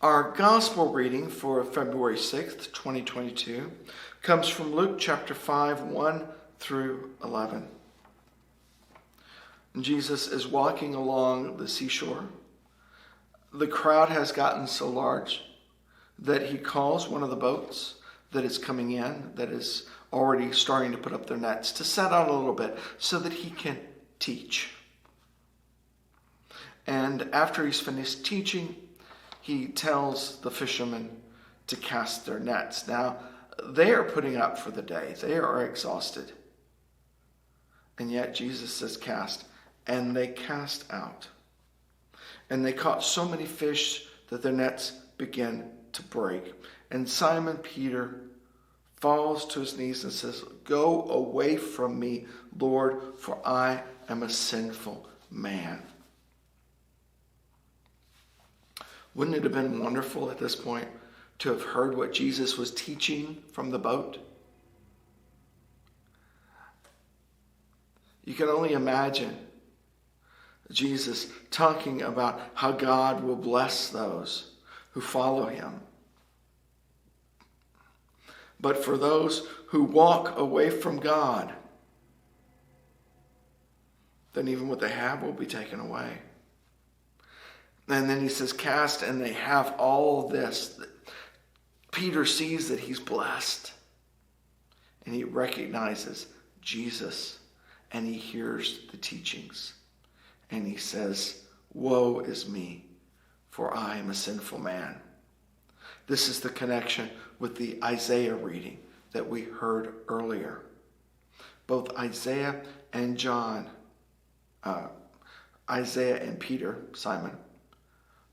Our gospel reading for February 6th, 2022, comes from Luke chapter 5, 1 through 11. Jesus is walking along the seashore. The crowd has gotten so large that he calls one of the boats that is coming in, that is already starting to put up their nets, to set out a little bit so that he can teach. And after he's finished teaching, he tells the fishermen to cast their nets. Now, they are putting up for the day. They are exhausted. And yet Jesus says cast, and they cast out. And they caught so many fish that their nets began to break. And Simon Peter falls to his knees and says, "Go away from me, Lord, for I am a sinful man." Wouldn't it have been wonderful at this point to have heard what Jesus was teaching from the boat? You can only imagine Jesus talking about how God will bless those who follow him. But for those who walk away from God, then even what they have will be taken away. And then he says, cast, and they have all this. Peter sees that he's blessed. And he recognizes Jesus. And he hears the teachings. And he says, "Woe is me, for I am a sinful man." This is the connection with the Isaiah reading that we heard earlier. Both Isaiah and John, Isaiah and Peter, Simon,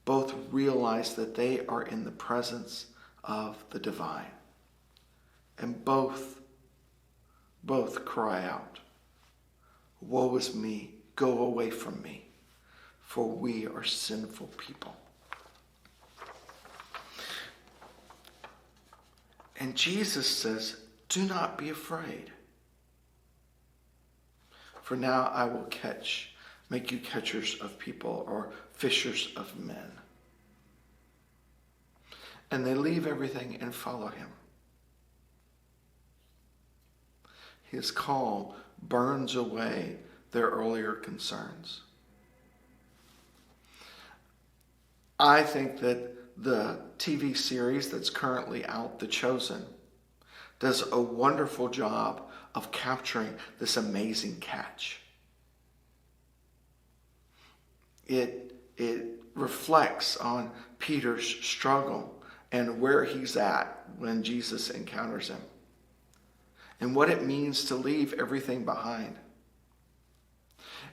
both realize that they are in the presence of the divine. And both cry out, "Woe is me, go away from me, for we are sinful people." And Jesus says, "Do not be afraid. For now I will make you catchers of people," or fishers of men. And they leave everything and follow him. His call burns away their earlier concerns. I think that the TV series that's currently out, The Chosen, does a wonderful job of capturing this amazing catch. It reflects on Peter's struggle and where he's at when Jesus encounters him, and what it means to leave everything behind.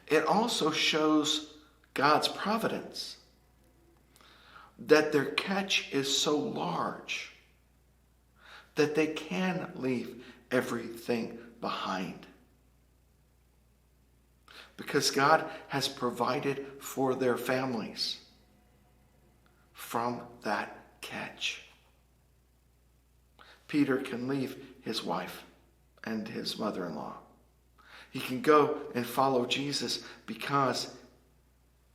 It also shows God's providence, that their catch is so large that they can leave everything behind. Because God has provided for their families from that catch. Peter can leave his wife and his mother-in-law. He can go and follow Jesus because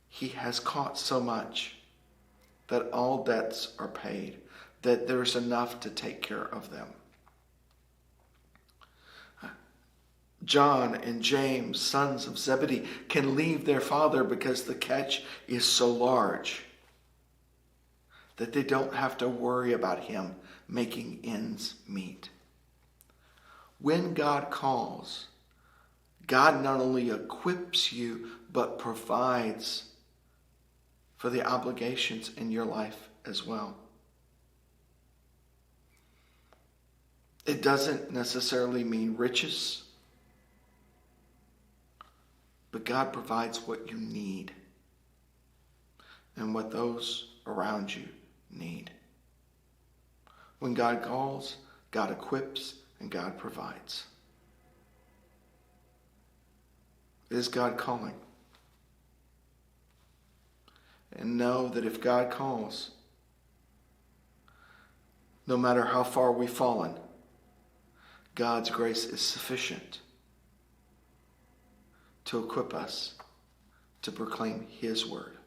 he has caught so much that all debts are paid, that there's enough to take care of them. John and James, sons of Zebedee, can leave their father because the catch is so large that they don't have to worry about him making ends meet. When God calls, God not only equips you, but provides for the obligations in your life as well. It doesn't necessarily mean riches, but God provides what you need and what those around you need. When God calls, God equips, and God provides. Is God calling? And know that if God calls, no matter how far we've fallen, God's grace is sufficient to equip us to proclaim his word.